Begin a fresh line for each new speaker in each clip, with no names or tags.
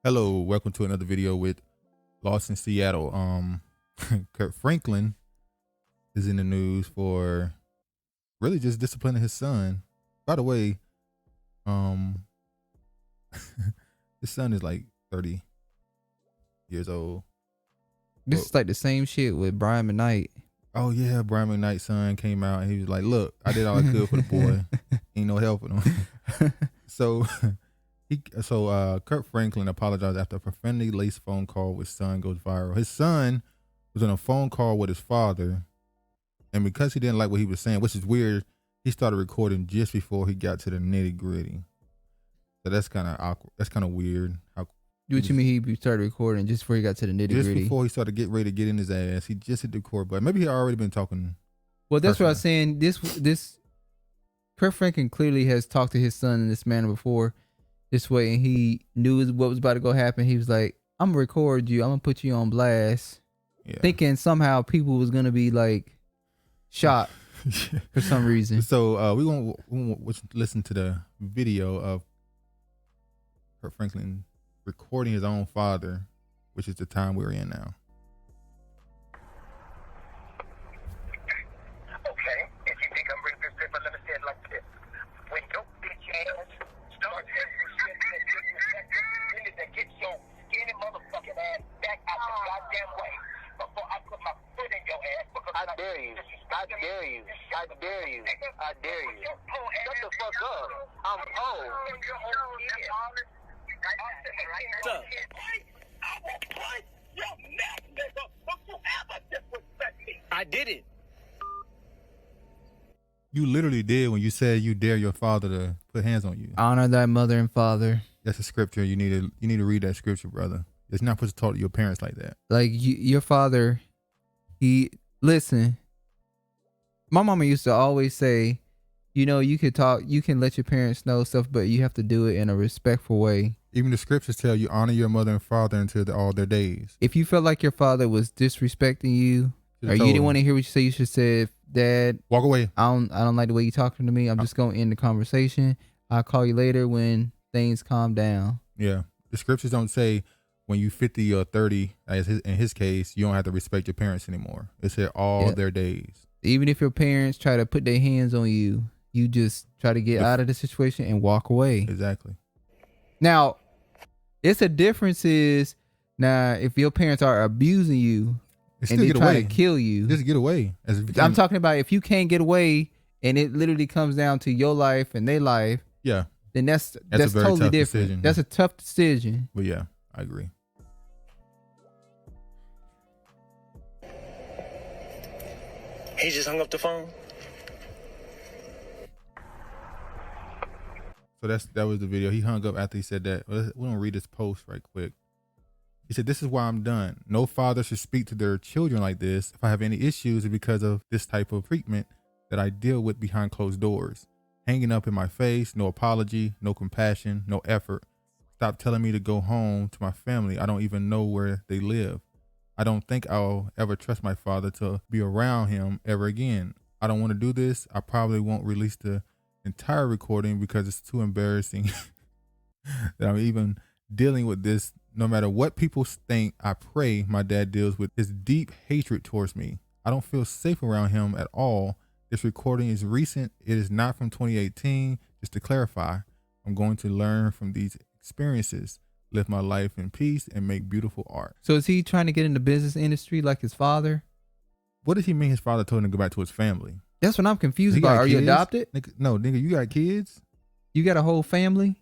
Hello, welcome to another video with Lost in Seattle. Kirk Franklin is in the news for really just disciplining his son. By the way, um, his son is like 30 years old.
This is like the same shit with Brian McKnight.
Oh yeah, Brian McKnight's son came out and he was like, "Look, I did all I could for the boy. Ain't no helping him." So Kirk Franklin apologized after a profanity-laced phone call with son goes viral. His son was on a phone call with his father, and because he didn't like what he was saying, which is weird, he started recording just before he got to the nitty-gritty. So that's kind of awkward. That's kind of weird.
What you mean he started recording just before he got to the nitty
Just
gritty?
before he started getting ready to get in his ass, he just hit the record button. Maybe he had already been talking.
Well, that's what I was saying. This Kirk Franklin clearly has talked to his son in this manner before, this way, and he knew what was about to go happen. He was like, "I'm gonna record you. I'm gonna put you on blast," thinking somehow people was gonna be like shocked for some reason.
So we won't listen to the video of Kirk Franklin recording his own father, which is the time we're in now.
Okay, if you think I'm bringing this paper, let me say it like this. When your bitch ass starts getting you need to get your skinny motherfucking ass back out the goddamn way before I put my foot in your ass. I dare you. I dare you. I dare you. I dare you. Shut the fuck up. I'm old.
What's up? I did it.
You literally did when you said you dare your father to put hands on you.
Honor thy mother and father.
That's a scripture. You need to read that scripture, brother. It's not supposed to talk to your parents like that.
Like your father, listen. My mama used to always say, you know, you can let your parents know stuff, but you have to do it in a respectful way.
Even the scriptures tell you honor your mother and father until all their days.
If you felt like your father was disrespecting you, or you didn't want to hear what you say, you should say, "Dad,
walk away.
I don't like the way you talking to me. I'm just gonna end the conversation. I'll call you later when things calm down."
Yeah, the scriptures don't say when you 50 or 30, in his case, you don't have to respect your parents anymore. It said all their days.
Even if your parents try to put their hands on you, you just try to get out of the situation and walk away.
Exactly.
Now, it's a difference is now if your parents are abusing you and they try to kill you,
just get away.
I'm talking about if you can't get away and it literally comes down to your life and their life.
Yeah.
Then that's totally different. Decision. That's a tough decision.
But yeah, I agree.
He just hung up the phone.
So that was the video. He hung up after he said that. We're gonna read this post right quick. He said, "This is why I'm done. No father should speak to their children like this. If I have any issues, it's because of this type of treatment that I deal with behind closed doors. Hanging up in my face, no apology, no compassion, no effort. Stop telling me to go home to my family. I don't even know where they live. I don't think I'll ever trust my father to be around him ever again. I don't want to do this. I probably won't release the entire recording because it's too embarrassing that I'm even dealing with this. No matter what people think, I pray my dad deals with his deep hatred towards me. I don't feel safe around him at all. This recording is recent. It is not from 2018. Just to clarify, I'm going to learn from these experiences, live my life in peace, and make beautiful art."
So is he trying to get in the business industry like his father?
What does he mean his father told him to go back to his family?
That's what I'm confused about. Are you adopted?
No, nigga, you got kids?
You got a whole family?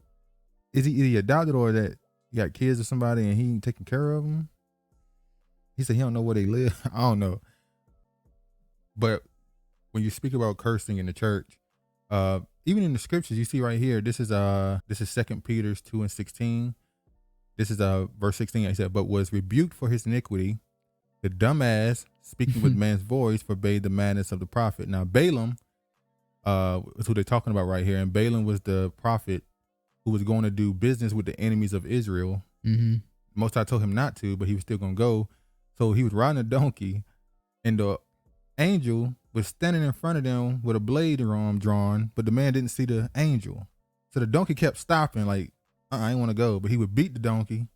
Is he either adopted or that he got kids or somebody and he ain't taking care of them? He said he don't know where they live. I don't know. But when you speak about cursing in the church, even in the scriptures, you see right here, this is 2 Peter 2:16. This is verse 16. He said, "But was rebuked for his iniquity. The dumbass, speaking with man's voice, forbade the madness of the prophet." Now Balaam is who they're talking about right here, and Balaam was the prophet who was going to do business with the enemies of Israel. Most High told him not to, but he was still gonna go. So he was riding a donkey, and the angel was standing in front of them with a blade drawn, but the man didn't see the angel. So the donkey kept stopping, like, I ain't want to go, but he would beat the donkey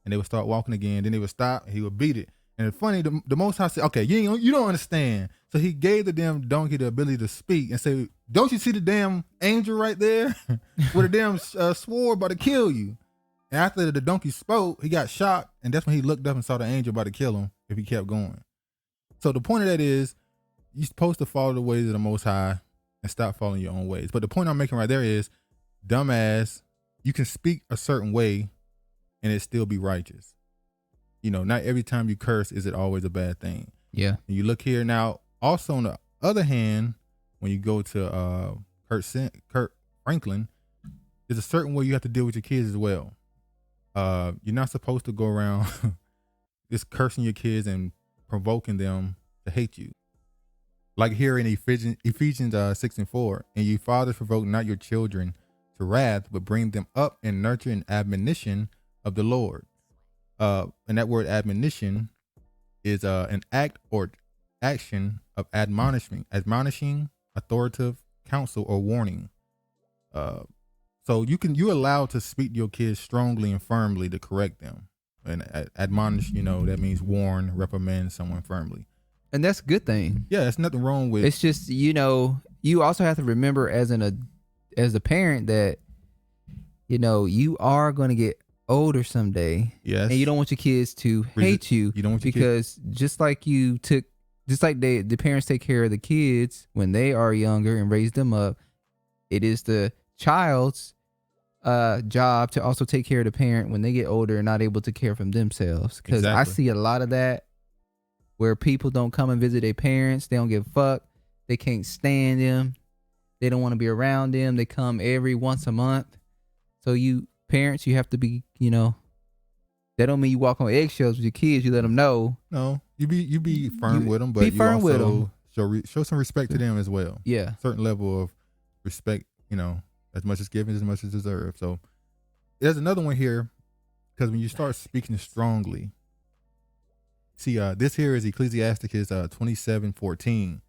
and they would start walking again. Then they would stop, and he would beat it. And it's funny, the Most High said, okay, you don't understand. So he gave the damn donkey the ability to speak and say, don't you see the damn angel right there with a damn sword about to kill you? And after the donkey spoke, he got shocked, and that's when he looked up and saw the angel about to kill him if he kept going. So the point of that is, you're supposed to follow the ways of the Most High and stop following your own ways. But the point I'm making right there is, dumbass, you can speak a certain way and it still be righteous. You know, not every time you curse is it always a bad thing.
Yeah.
And you look here now. Also, on the other hand, when you go to Kirk Franklin, there's a certain way you have to deal with your kids as well. You're not supposed to go around just cursing your kids and provoking them to hate you. Like here in Ephesians 6:4, and you fathers provoke not your children to wrath, but bring them up in nurture and admonition of the Lord. And that word admonition is an act or action of admonishing, authoritative counsel or warning. So you're allowed to speak to your kids strongly and firmly to correct them. And admonish, that means warn, reprimand someone firmly.
And that's a good thing.
Yeah, there's nothing wrong with.
It's just, you also have to remember as a parent that, you are going to get older someday.
Yes.
And you don't want your kids to hate you.
You don't want your
because just like the parents take care of the kids when they are younger and raise them up, it is the child's job to also take care of the parent when they get older and not able to care for themselves. Because
Exactly.
I see a lot of that where people don't come and visit their parents. They don't give a fuck. They can't stand them. They don't want to be around them. They come every once a month. So you parents, you have to be, that don't mean you walk on eggshells with your kids. You let them know.
No, you be firm with them, but you also show some respect to them as well.
Yeah.
Certain level of respect, as much as given, as much as deserved. So there's another one here, because when you start speaking strongly, see, this here is Ecclesiasticus 27:14.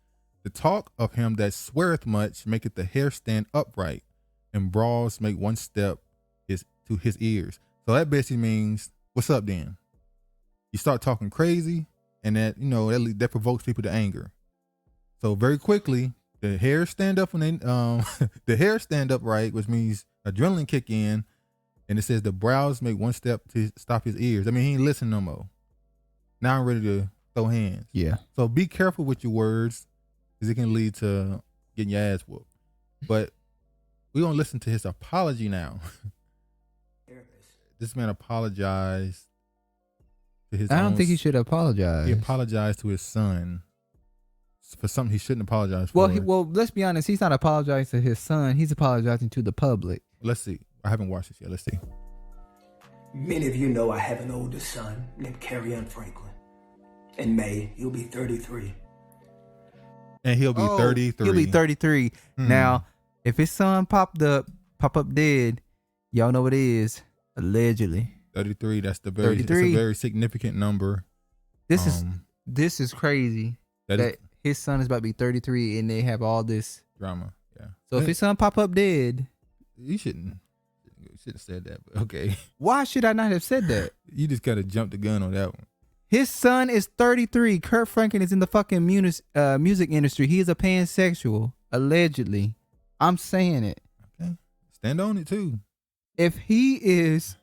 The talk of him that sweareth much maketh the hair stand upright, and brawls make one step to his ears. So that basically means, what's up then? You start talking crazy, and that that provokes people to anger. So very quickly, the hair stand up when they the hair stand upright, which means adrenaline kick in, and it says the brows make one step to stop his ears. I mean, he ain't listening no more. Now I'm ready to throw hands.
Yeah.
So be careful with your words, because it can lead to getting your ass whooped. But we're gonna listen to his apology now. This man apologized to his.
I don't think he should apologize.
He apologized to his son for something he shouldn't apologize for.
Well, let's be honest. He's not apologizing to his son. He's apologizing to the public.
Let's see. I haven't watched this yet. Let's see.
Many of you know I have an older son named Kirk Franklin. In May, he'll be 33.
And he'll be 33.
He'll be 33. Now, if his son pop up dead, y'all know what it is. Allegedly.
33. That's it's a
33.
very significant number.
This is crazy. That his son is about to be 33 and they have all this
drama. Yeah.
So if his son pop up dead,
you shouldn't have said that, but okay.
Why should I not have said that?
You just gotta jump the gun on that one.
His son is 33. Kirk Franklin is in the fucking music industry. He is a pansexual, allegedly. I'm saying it.
Okay. Stand on it too.
If his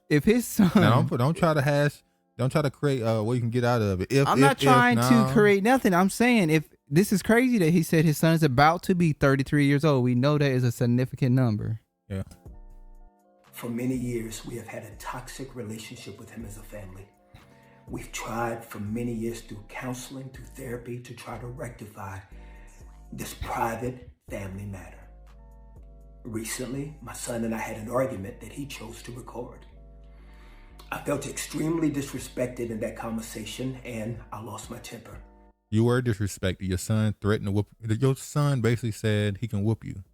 son,
now don't try to create what you can get out of it.
I'm not trying to create nothing. I'm saying if this is crazy that he said his son is about to be 33 years old. We know that is a significant number.
Yeah.
For many years, we have had a toxic relationship with him as a family. We've tried for many years through counseling, through therapy, to try to rectify this private family matter. Recently, my son and I had an argument that he chose to record. I felt extremely disrespected in that conversation, and I lost my temper.
You were disrespected. Your son threatened to whoop. Your son basically said he can whoop you.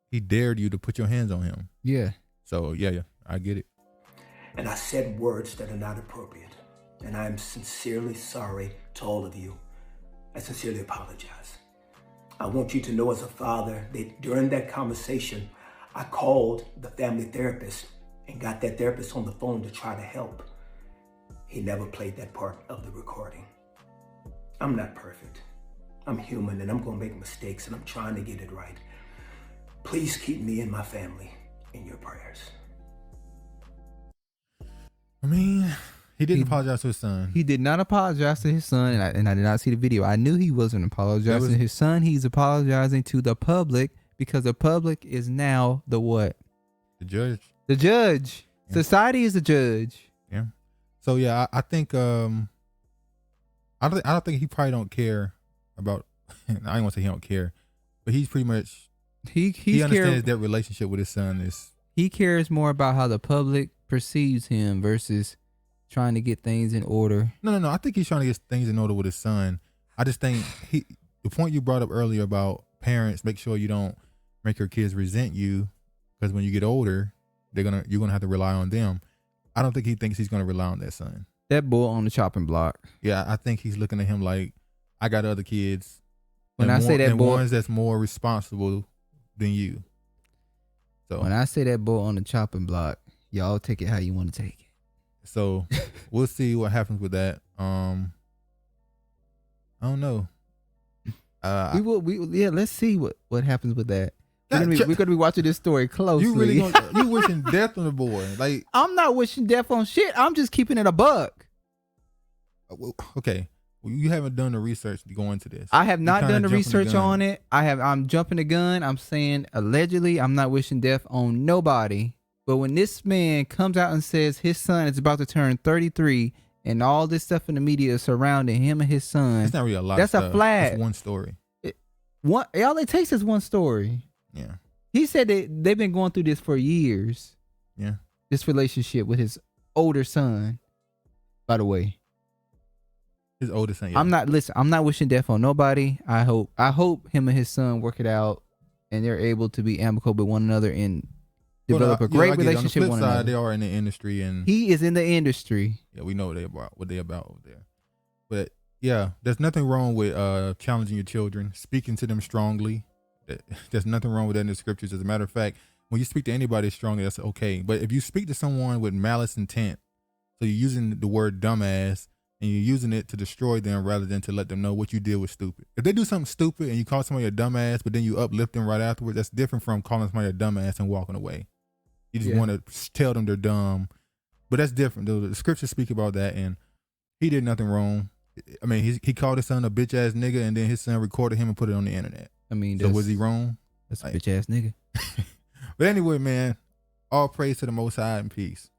He dared you to put your hands on him.
Yeah.
So yeah, I get it.
And I said words that are not appropriate. And I'm sincerely sorry to all of you. I sincerely apologize. I want you to know as a father that during that conversation, I called the family therapist and got that therapist on the phone to try to help. he never played that part of the recording. I'm not perfect. I'm human and I'm gonna make mistakes and I'm trying to get it right. Please keep me and my family in your prayers.
I mean, he didn't apologize to his son.
He did not apologize to his son, and I did not see the video. I knew he wasn't apologizing to his son. He's apologizing to the public because the public is now the what?
The judge.
The judge.
Yeah.
Society is the judge.
Yeah. So yeah, I think I don't think he probably don't care about. I ain't gonna say he don't care, but he's pretty much he understands that relationship with his son is.
He cares more about how the public perceives him versus trying to get things in order.
No. I think he's trying to get things in order with his son. I just think the point you brought up earlier about parents, make sure you don't make your kids resent you, because when you get older, you're gonna have to rely on them. I don't think he thinks he's gonna rely on that son.
That bull on the chopping block.
Yeah, I think he's looking at him like, I got other kids.
When I say that bull,
ones that's more responsible than you. So
when I say that bull on the chopping block, y'all take it how you want to take it.
So we'll see what happens with that. I don't know.
Let's see what happens with that. We're gonna be watching this story closely.
You really you wishing death on the boy? Like,
I'm not wishing death on shit. I'm just keeping it a buck.
Okay, well, you haven't done the research to go into this.
I have not done the research on it. I'm jumping the gun. I'm saying allegedly. I'm not wishing death on nobody. But when this man comes out and says his son is about to turn 33 and all this stuff in the media is surrounding him and his son,
it's not really a lot.
That's
of
a
stuff.
flag.
It's one story.
All it takes is one story.
Yeah.
He said that they've been going through this for years.
Yeah.
This relationship with his older son. By the way,
his older son. Yeah.
I'm not wishing death on nobody. I hope him and his son work it out, and they're able to be amicable with one another and develop a great relationship with one another.
They are in the industry, and
he is in the industry.
Yeah, we know what they about over there. But yeah, there's nothing wrong with challenging your children, speaking to them strongly. There's nothing wrong with that in the scriptures. As a matter of fact, when you speak to anybody strongly, that's okay. But if you speak to someone with malice intent, so you're using the word dumbass and you're using it to destroy them rather than to let them know what you did was stupid. If they do something stupid and you call somebody a dumbass, but then you uplift them right afterwards, that's different from calling somebody a dumbass and walking away. You just want to tell them they're dumb. But that's different. The scriptures speak about that, and he did nothing wrong. I mean, he called his son a bitch ass nigga, and then his son recorded him and put it on the internet.
I mean,
so was he wrong?
That's a bitch ass nigga.
But anyway, man, all praise to the Most High and peace.